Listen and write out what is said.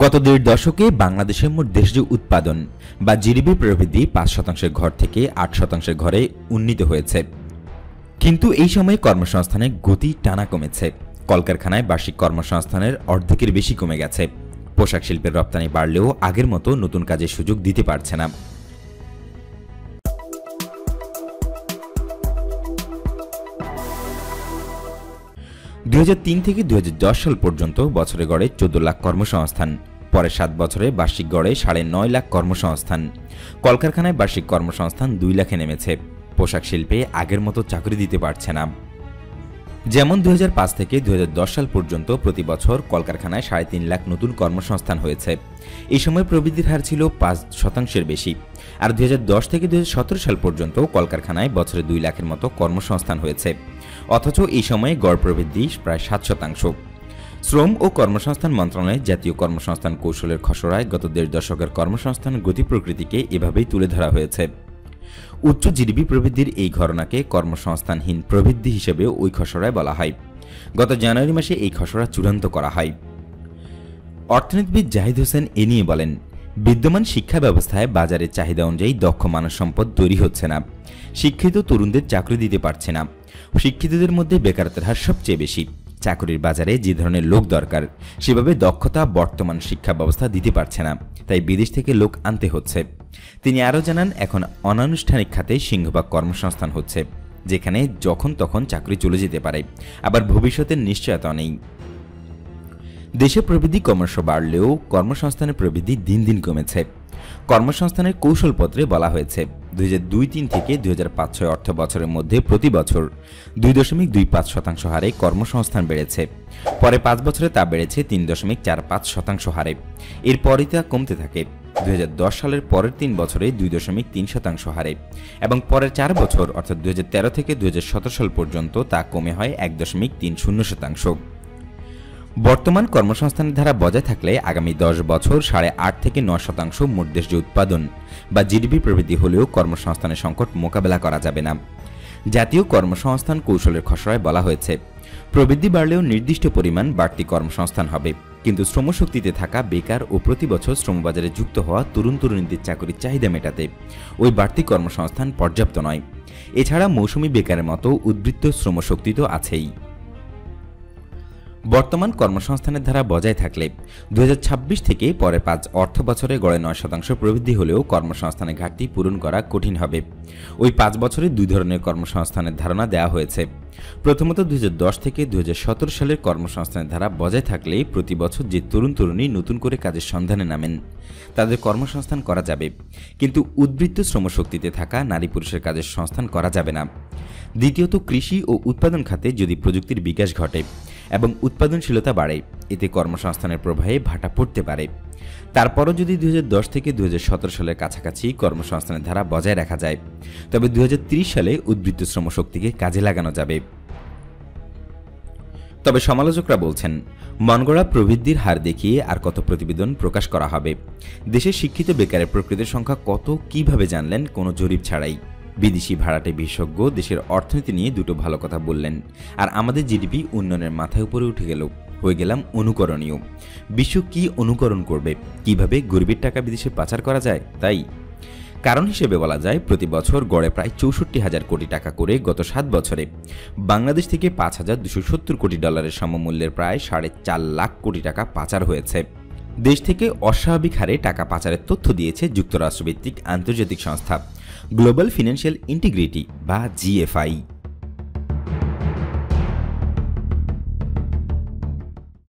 গত দেড় দশকে বাংলাদেশের মোট দেশজ উৎপাদন বা জিডিপি প্রবৃদ্ধি ৫% ঘর থেকে ৮% ঘরে উন্নীত হয়েছে। কিন্তু এই সময়ে কর্মসংস্থানের গতি টানা কমেছে। কলকারখানায় বার্ষিক কর্মসংস্থানের অর্ধেকের বেশি কমে গেছে। পোশাক শিল্পের রপ্তানি বাড়লেও আগের মতো নতুন কাজের সুযোগ দিতে পারছে না। (২০০৩ থেকে ২০১০ সাল পর্যন্ত বছরে গড়ে ১৪ লাখ কর্মসংস্থান। পরে ৭ বছরে বার্ষিক গড়ে ৯.৫ লাখ কর্মসংস্থান। কলকারখানায় বার্ষিক কর্মসংস্থান ২ লাখে নেমেছে। পোশাক শিল্পে আগের মতো চাকরি দিতে পারছে না। যেমন ২০০৫ থেকে ২০১০ সাল পর্যন্ত প্রতি বছর কলকারখানায় ৩.৫ লাখ নতুন কর্মসংস্থান হয়েছে। এই সময় প্রবৃদ্ধির হার ছিল ৫% বেশি। আর ২০১০ থেকে ২০১৭ সাল পর্যন্ত কলকারখানায় বছরে ২ লাখের মতো কর্মসংস্থান হয়েছে। অথচ এই সময়ে গড় প্রবৃদ্ধি প্রায় ৭%। শ্রম ও কর্মসংস্থান মন্ত্রণালয়ের জাতীয় কর্মসংস্থান কৌশলের খসড়ায় গত দেড় দশকের কর্মসংস্থান গতি প্রকৃতিকে এভাবেই তুলে ধরা হয়েছে। উচ্চ জিডিপি প্রবৃদ্ধির এই ঘটনাকে কর্মসংস্থানহীন প্রবৃদ্ধি হিসেবেও ওই খসড়ায় বলা হয়। গত জানুয়ারি মাসে এই খসড়া চূড়ান্ত করা হয়। অর্থনীতিবিদ জাহিদ হোসেন এ নিয়ে বলেন, বিদ্যমান শিক্ষা ব্যবস্থায় বাজারের চাহিদা অনুযায়ী দক্ষ মানব সম্পদ তৈরি হচ্ছে না। শিক্ষিত তরুণদের চাকরি দিতে পারছে না। শিক্ষিতদের মধ্যে বেকারত্বের হার সবচেয়ে বেশি। চাকরির বাজারে যে ধরনের লোক দরকার সেভাবে দক্ষতা বর্তমান শিক্ষা ব্যবস্থা দিতে পারছে না, তাই বিদেশ থেকে লোক আনতে হচ্ছে। তিনি আরও জানান, এখন অনানুষ্ঠানিক খাতে সিংহভাগ কর্মসংস্থান হচ্ছে, যেখানে যখন তখন চাকরি চলে যেতে পারে, আবার ভবিষ্যতের নিশ্চয়তা নেই। দেশে প্রবৃদ্ধি ক্রমশ বাড়লেও কর্মসংস্থানের প্রবৃদ্ধি দিন দিন কমেছে। কর্মসংস্থানের কৌশলপত্রে বলা হয়েছে ২০০২-৩ থেকে ২০০৫-৬ অর্থ বছরের মধ্যে প্রতি বছর ২.২৫% হারে কর্মসংস্থান বেড়েছে। পরে ৫ বছরে তা বেড়েছে ৩.৪৫% হারে। এরপরই তা কমতে থাকে ২০১০ সালের পরের ৩ বছরে ২.৩% হারে, এবং পরের ৪ বছর অর্থাৎ ২০১৩ থেকে ২০১৭ সাল পর্যন্ত তা কমে হয় ১.৩০%। বর্তমান কর্মসংস্থানের ধারা বজায় থাকলে আগামী ১০ বছর ৮.৫ থেকে ৯% মোট দেশজ উৎপাদন বা জিডিপি প্রবৃদ্ধি হলেও কর্মসংস্থানের সংকট মোকাবেলা করা যাবে না। জাতীয় কর্মসংস্থান কৌশলের খসড়ায় বলা হয়েছে, প্রবৃদ্ধি বাড়লেও নির্দিষ্ট পরিমাণ বাড়তি কর্মসংস্থান হবে, কিন্তু শ্রমশক্তিতে থাকা বেকার ও প্রতি বছর শ্রমবাজারে যুক্ত হওয়া তরুণ তরুণীদের চাকরির চাহিদা মেটাতে ওই বাড়তি কর্মসংস্থান পর্যাপ্ত নয়। এছাড়া মৌসুমি বেকারের মতো উদ্বৃত্ত শ্রমশক্তি তো আছেই। বর্তমান কর্মসংস্থানের ধারা বজায় থাকলে ২০২৬ থেকে পরে ৫ অর্থ বছরে গড়ে ৯% প্রবৃদ্ধি হলেও কর্মসংস্থানের ঘাটতি পূরণ করা কঠিন হবে। ওই ৫ বছরে ২ ধরনের কর্মসংস্থানের ধারণা দেওয়া হয়েছে। প্রথমত ২০১০ থেকে ২০১৭ সালের কর্মসংস্থানের ধারা বজায় থাকলে প্রতি বছর যে তরুণ তরুণী নতুন করে কাজের সন্ধানে নামেন তাদের কর্মসংস্থান করা যাবে, কিন্তু উদ্বৃত্ত শ্রমশক্তিতে থাকা নারী পুরুষের কাজের সংস্থান করা যাবে না। দ্বিতীয়ত, কৃষি ও উৎপাদন খাতে যদি প্রযুক্তির বিকাশ ঘটে এবং উৎপাদনশীলতা বাড়ে, এতে কর্মসংস্থানের প্রবাহে ভাটা পড়তে পারে। তারপরও যদি ২০১০ থেকে ২০১৭ সালের কাছাকাছি কর্মসংস্থানের ধারা বজায় রাখা যায়, তবে ২০৩০ সালে উদ্বৃত্ত শ্রমশক্তিকে কাজে লাগানো যাবে। তবে সমালোচকরা বলছেন, মনগড়া প্রবৃদ্ধির হার দেখিয়ে আর কত প্রতিবেদন প্রকাশ করা হবে? দেশের শিক্ষিত বেকারের প্রকৃত সংখ্যা কত কিভাবে জানলেন কোনো জরিপ ছাড়াই? বিদেশি ভাড়াটে বিশেষজ্ঞ দেশের অর্থনীতি নিয়ে দুটো ভালো কথা বললেন, আর আমাদের জিডিপি উন্নয়নের মাথায় উপরে উঠে গেল, হয়ে গেলাম অনুকরণীয়। বিশ্ব কি অনুকরণ করবে? কিভাবে গরিবের টাকা বিদেশে পাচার করা যায়? তাই কারণ হিসেবে বলা যায়, প্রতি বছর গড়ে প্রায় ৬৪,০০০ কোটি টাকা করে গত ৭ বছরে বাংলাদেশ থেকে $৫,২৭০ কোটি সমমূল্যের প্রায় ৪.৫ লাখ কোটি টাকা পাচার হয়েছে। দেশ থেকে অস্বাভাবিক হারে টাকা পাচারের তথ্য দিয়েছে যুক্তরাষ্ট্রভিত্তিক আন্তর্জাতিক সংস্থা গ্লোবাল ফিনান্সিয়াল ইন্টিগ্রিটি বা GFI।